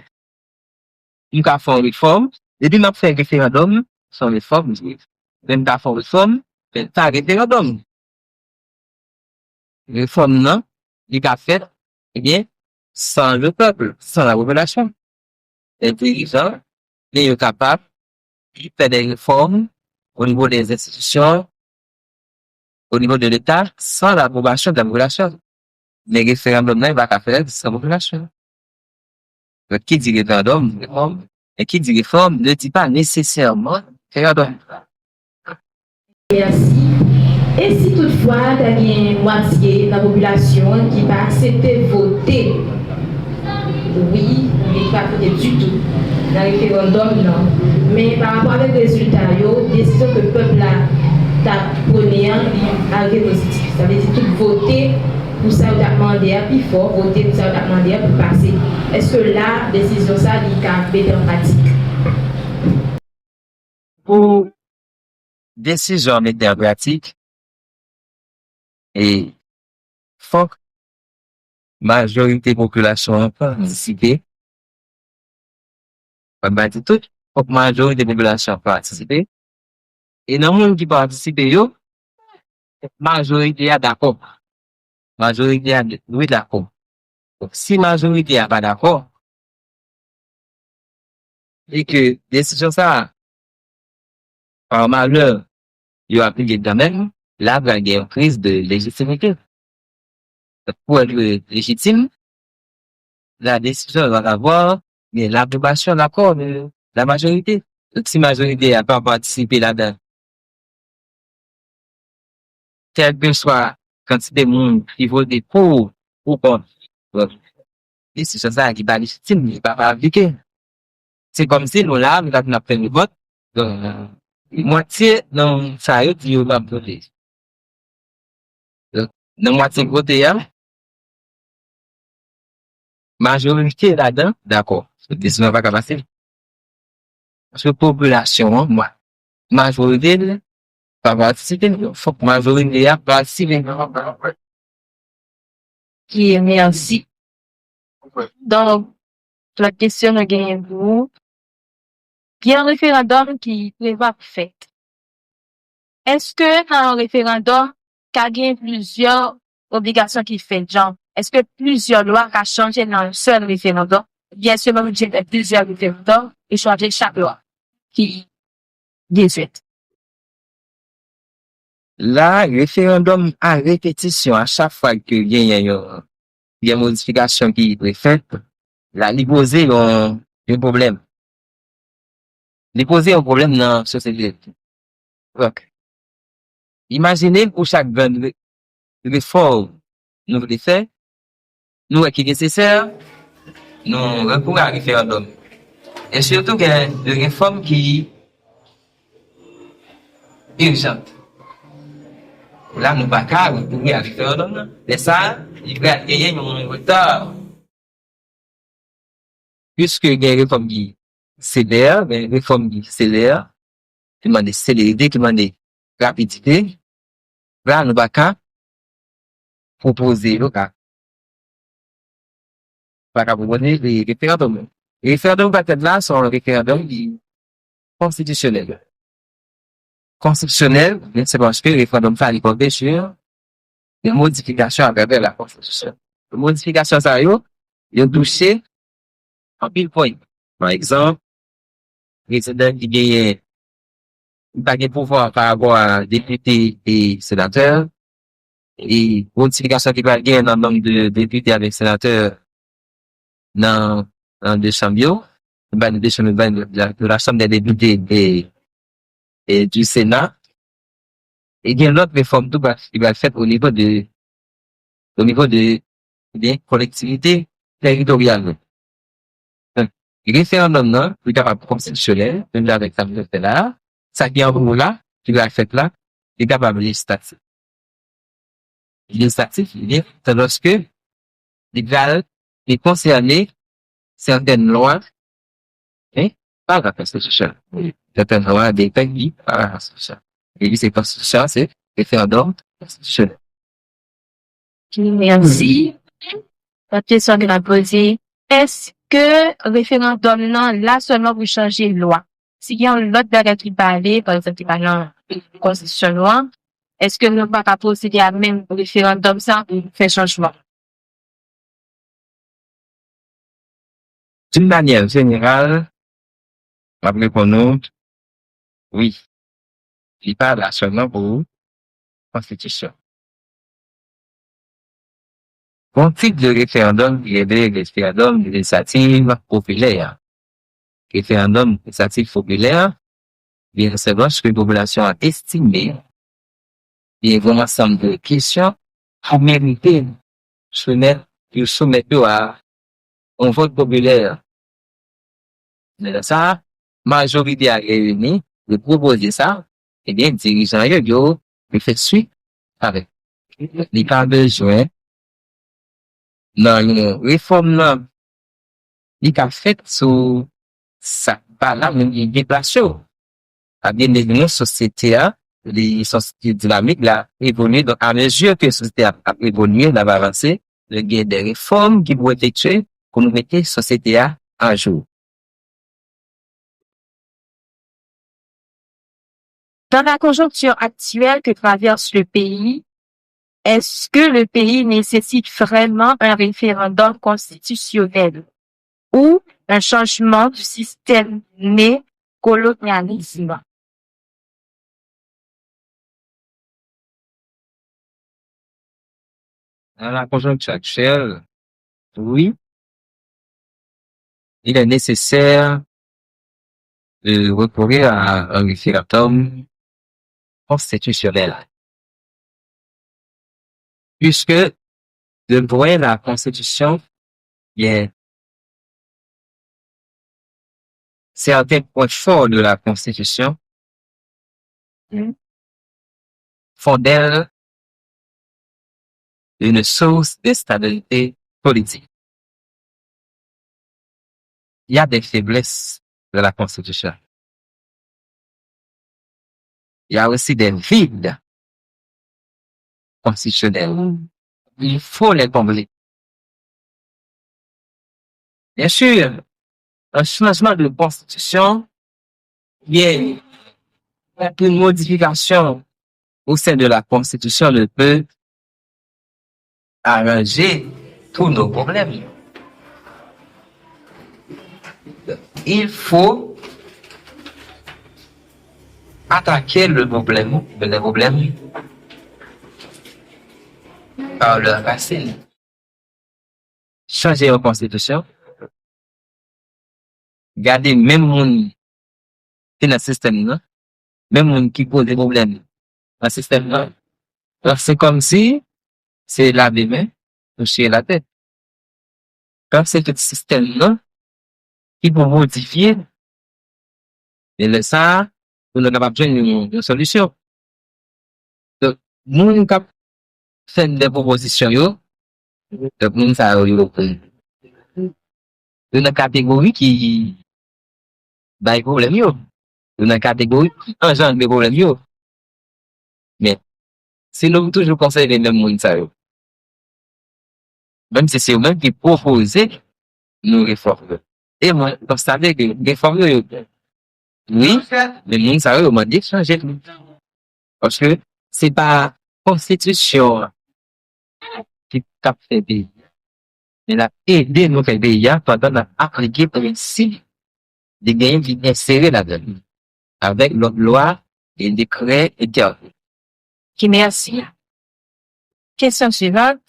Nous avons fait une réforme, et puis nous avons fait référendum sans réforme. Même nous avons fait réforme, mais pas référendum. Réforme, non? Il a fait, eh bien, sans le peuple, sans la population. Les dirigeants, ils sont capables de faire des réformes au niveau des institutions, au niveau de l'État, sans l'approbation de la population. Les référendums, il va pas faire sans la population. Donc, qui dit référendum, réforme, et qui dit réforme ne dit pas nécessairement référendum. Merci. Et si toutefois, tu as une moitié de la population qui va accepter voter, oui, il pas voter du tout. Dans le référendum, non. Mais par rapport avec les résultats, décision que le peuple a prenée arrive positif. Ça veut dire tout voter pour ça, tu as demandé plus fort, voter pour ça, tu as demandé pour passer. Est-ce que la décision, ça, il a été en pratique? Pour décision mettre en pratique, et faut que majorité de la population participer. Bah, tout, faut que majorité de la population participer. Et dans le monde qui participe, yo, majorité est d'accord. Majorité est oui d'accord. Donc, si majorité est pas d'accord, et que décision ça, par malheur, il y a appliqué quand même, là, il y a une crise de légitimité. Pour être légitime, la décision doit avoir l'approbation d'accord de la majorité. Donc, si la majorité n'a pas participé là-dedans, quel que soit quantité de monde qui vote pour ou contre, décision ça qui n'est pas légitime, il ne va pas appliquer. C'est comme si nous là, nous avons fait le vote, Moitié dans ça yo dit yo pas voter. Donc, dans moitié côté là, majorité là-dedans, d'accord. La décision pas passer. Parce que population, moi, majorité pas participer, faut que majorité a participer. Qui merci. Donc, la question est gagnée vous. Il y a un référendum qui prévoit fait. Est-ce que dans un référendum, il y a plusieurs obligations qui fait, genre, est-ce que plusieurs lois ont changé dans un seul référendum? Bien sûr, même j'ai fait plusieurs référendums et changer chaque loi qui désuète. Là, référendum à répétition, à chaque fois que il y a une modification qui est faite, là, il pose un problème. Il pose un problème dans la société. Donc, imaginez pour chaque grande réforme nous voulons faire, nous, qui est nécessaire, nous recourons à référendum. Et surtout, qu'il y a des réformes qui sont urgentes. Là, nous pas qu'à recourir à référendum. Mais ça, il va gagner un retard. Puisque il y a une réforme qui célère, une réforme qui célère, qui demande célérité, qui demande rapidité. Là, nous pas qu'à proposer, pas qu'à proposer les référendums. Les référendums peut-être là sont un référendum constitutionnel. Constitutionnel, c'est parce que le référendum fait porter sur des modifications à travers la Constitution. Les modifications, ça y est, ils ont touché en pile point. Par exemple, le président qui gagne pas de pouvoir par rapport à députés et sénateurs, et modifications qui va gagner dans le nombre de députés avec sénateurs dans deux chambres, de la Chambre des députés et du Sénat. Et il y a l'autre réforme tout qui va être faite au niveau des collectivités territoriales. Donc, le référendum, non, plus capable constitutionnel, même avec ça, là, ça qui est en gros là, qui va être fait là, est capable législatif. Législatif, c'est lorsque il concerner certaines lois, hein, par la Constitution. Certaines lois des pays par la Constitution. Et lui, c'est Constitution, c'est référendum constitutionnel. Merci. La question que a posée, est-ce que référendum non, là seulement pour changer loi? S'il y a un autre bagage qui parle, par exemple, qui parle dans constitution loi, est-ce que nous pas qu'à procéder à même référendum ça pour faire changement? D'une manière générale, on va répondre, oui. Il parle là seulement pour constitution. Bon type de référendum, il y a des référendums législatifs populaires. Référendum législatif populaire, bien, c'est lorsque la population a estimé, il y a un ensemble de questions pour mériter soumettre à un vote populaire. Mais ça, majorité a réuni, de proposer ça, eh bien, dirigeant, il fait suite avec. Il n'y a pas besoin, dans une réforme, là, il a fait sous ça, pas là, mais il déplace. À bien une société, les sociétés dynamiques, là, évoluent, donc, à mesure que la société a évolué, elle va avancer, il y a des réformes qui vont être effectuées pour nous mettre la société à jour. Dans la conjoncture actuelle que traverse le pays, est-ce que le pays nécessite vraiment un référendum constitutionnel ou un changement du système né-colonialisme? Dans la conjoncture actuelle, oui, il est nécessaire de recourir à un référendum constitutionnel. Puisque, de voir la Constitution, il y a certains points forts de la Constitution font d'elle une source de stabilité politique. Il y a des faiblesses de la Constitution. Il y a aussi des vides constitutionnels. Il faut les combler. Bien sûr, un changement de constitution, il y a une modification au sein de la constitution ne peut arranger tous nos problèmes. Il faut attaquer les problèmes par leur racine. Changer la constitution, garder même monde qui est dans le système, là, même monde qui pose des problèmes dans le système. Là. Alors, c'est comme si c'est laver main, toucher la tête. Comme c'est le système là, qui peut modifier, et le ça, on est capable de trouver une solution. Donc, nous sommes capables de faire des propositions, donc nous sommes une catégorie qui a des problèmes, une catégorie qui engendre des problèmes. Mais si nous toujours conseillons les mêmes gens, même si c'est eux-mêmes qui proposent nos réformes. Et moi, je constate que les réformes, oui, les gens savent m'a dit changer. Parce que c'est pas la constitution qui a fait pays. Elle a aidé nos pays pendant d'appliquer le principe de gagner qui est inséré là-dedans. Avec l'autre loi et décret intérieur. Qui merci. Question suivante.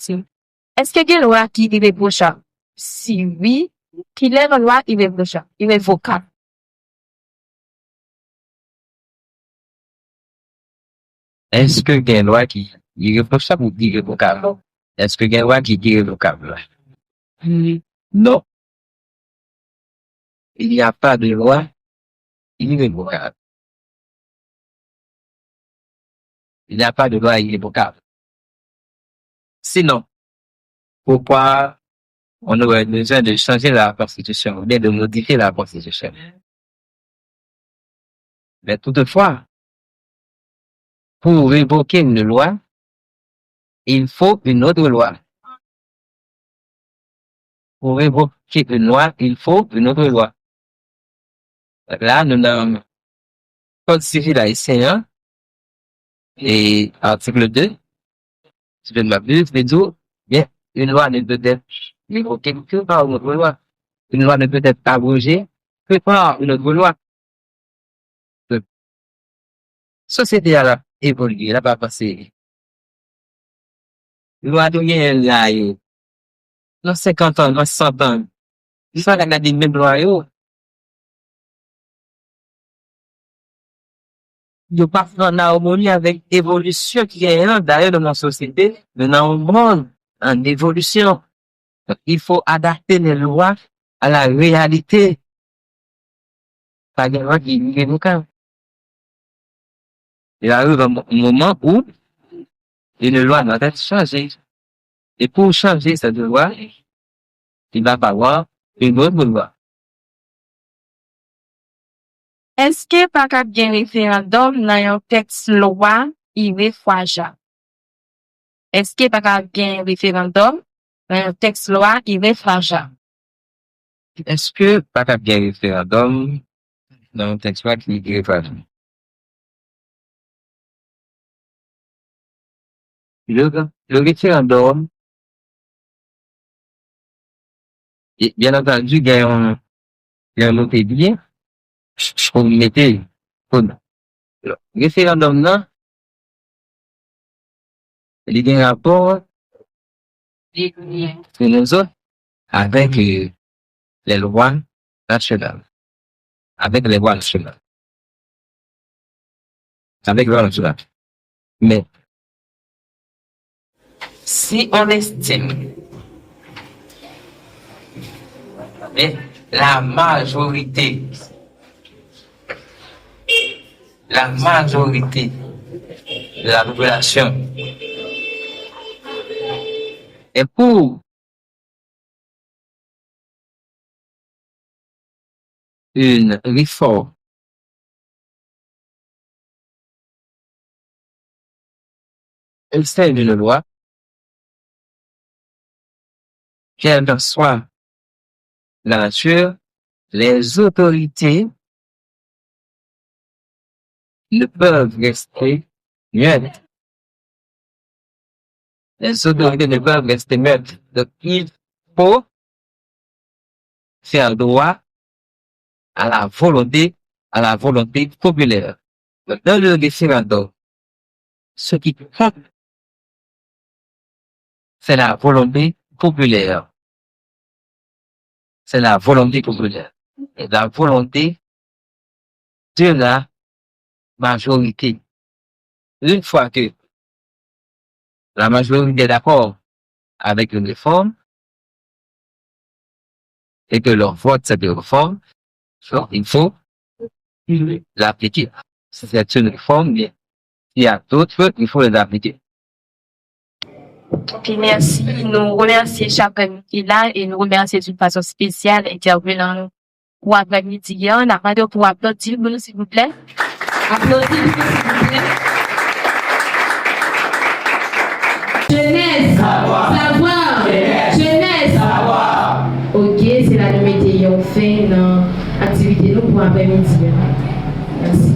Est-ce que une loi qui est irréprochable? Si oui, quelle est la loi irréprochable, irrévocable? Est-ce que il y a une loi qui est irréprochable ou irrévocable? Est-ce que il y a une loi qui est irrévocable? Non. Il n'y a pas de loi irrévocable. Il n'y a pas de loi irrévocable. Sinon, pourquoi on aurait besoin de changer la Constitution, ou bien de modifier la Constitution? Mais toutefois, pour révoquer une loi, il faut une autre loi. Pour révoquer une loi, il faut une autre loi. Là, nous avons Code civil haïtien et article 2, si je ne m'abuse, mais tout, bien, une loi ne peut être révoquée que par une autre loi. Une loi ne peut être abrogée que par une autre loi. La société a évolué, elle n'a pas passé. Loi de rien là, dans 50 ans, dans 100 ans, il faut regarder même loi, de pas en harmonie avec l'évolution qui est là, d'ailleurs dans notre société, mais dans un monde en évolution. Donc, il faut adapter les lois à la réalité. Pas des lois qui vivent au camp. Il arrive un moment où une loi doit être changée. Et pour changer cette loi, il va falloir une autre loi. Est-ce que pas qu'à bien référendum dans un texte loi irréfragable? Est-ce que pas qu'à bien référendum dans un texte loi irréfragable? Est-ce que pas qu'à bien référendum dans un texte loi qui est irréfragable? Le référendum, et bien entendu, il y a un autre bien, on mettait, le référendum là, il y a un rapport, de nous autres, avec les lois nationales. Avec les lois nationales. Avec les lois nationales. Mais, si on estime, mais la majorité la majorité de la population. Et pour une réforme celle d'une loi, quelle que soit la nature, les autorités ne peuvent rester muettes. Les autorités ne peuvent rester muettes. Donc, il faut faire droit à la volonté populaire. Donc, dans le référendum, ce qui compte, c'est la volonté populaire. C'est la volonté populaire. Et la volonté de la majorité. Une fois que la majorité est d'accord avec une réforme et que leur vote cette réforme, il faut l'appliquer. Si c'est une réforme, bien, il y a d'autres, il faut les appliquer. Ok, merci. Nous remercions chaque qui est là et nous remercions d'une façon spéciale intervenant pour après-midi. On a demandé pour applaudir, s'il vous plaît. Applaudissez, s'il vous plaît. Jeunesse, savoir. Jeunesse, savoir. Ok, c'est la numéro 1 fin dans l'activité nous pour après-midi. Merci.